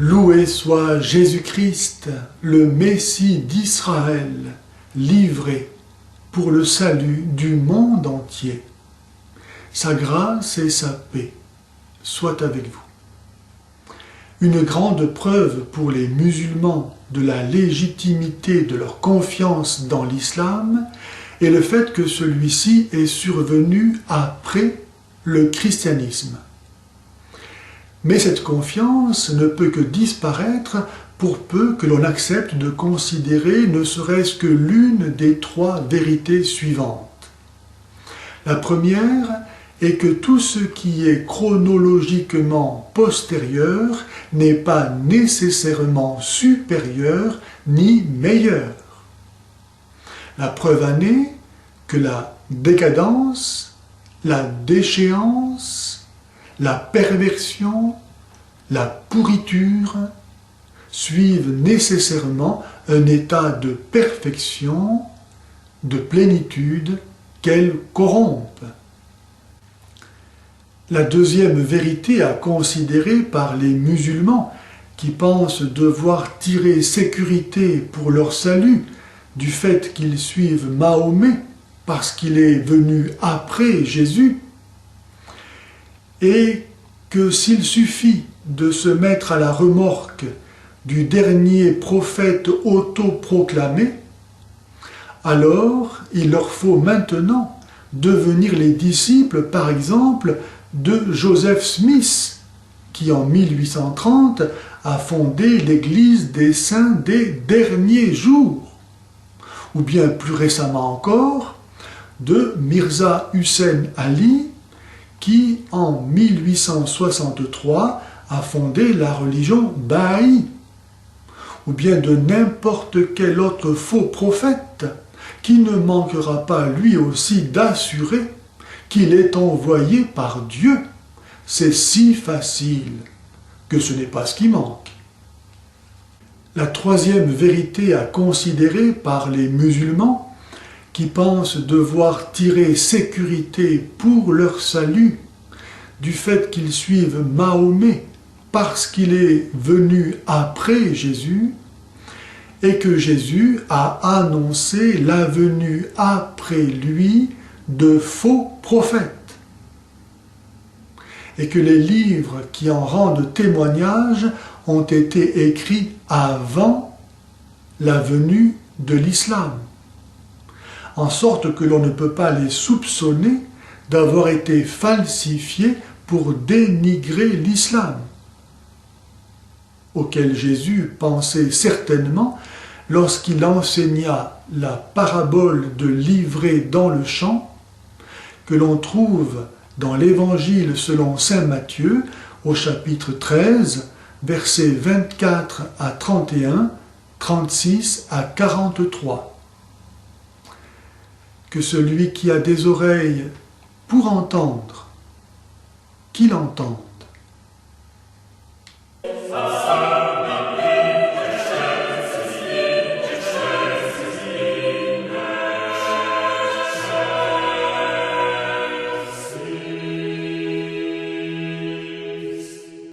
Loué soit Jésus-Christ, le Messie d'Israël, livré pour le salut du monde entier. Sa grâce et sa paix soient avec vous. Une grande preuve pour les musulmans de la légitimité de leur confiance dans l'islam est le fait que celui-ci est survenu après le christianisme. Mais cette confiance ne peut que disparaître pour peu que l'on accepte de considérer ne serait-ce que l'une des trois vérités suivantes. La première est que tout ce qui est chronologiquement postérieur n'est pas nécessairement supérieur ni meilleur. La preuve en est que la décadence, la déchéance, la perversion, la pourriture suivent nécessairement un état de perfection, de plénitude qu'elles corrompent. La deuxième vérité à considérer par les musulmans qui pensent devoir tirer sécurité pour leur salut du fait qu'ils suivent Mahomet parce qu'il est venu après Jésus, et que s'il suffit de se mettre à la remorque du dernier prophète autoproclamé, alors il leur faut maintenant devenir les disciples, par exemple, de Joseph Smith, qui en 1830 a fondé l'Église des Saints des Derniers Jours, ou bien plus récemment encore, de Mirza Hussein Ali, qui en 1863 a fondé la religion Baha'i, ou bien de n'importe quel autre faux prophète qui ne manquera pas lui aussi d'assurer qu'il est envoyé par Dieu. C'est si facile que ce n'est pas ce qui manque. La troisième vérité à considérer par les musulmans qui pensent devoir tirer sécurité pour leur salut du fait qu'ils suivent Mahomet parce qu'il est venu après Jésus et que Jésus a annoncé la venue après lui de faux prophètes et que les livres qui en rendent témoignage ont été écrits avant la venue de l'islam, en sorte que l'on ne peut pas les soupçonner d'avoir été falsifiés pour dénigrer l'islam, auquel Jésus pensait certainement lorsqu'il enseigna la parabole de l'ivraie dans le champ, que l'on trouve dans l'Évangile selon saint Matthieu, au chapitre 13, versets 24 à 31, 36 à 43. Que celui qui a des oreilles pour entendre, qu'il entende.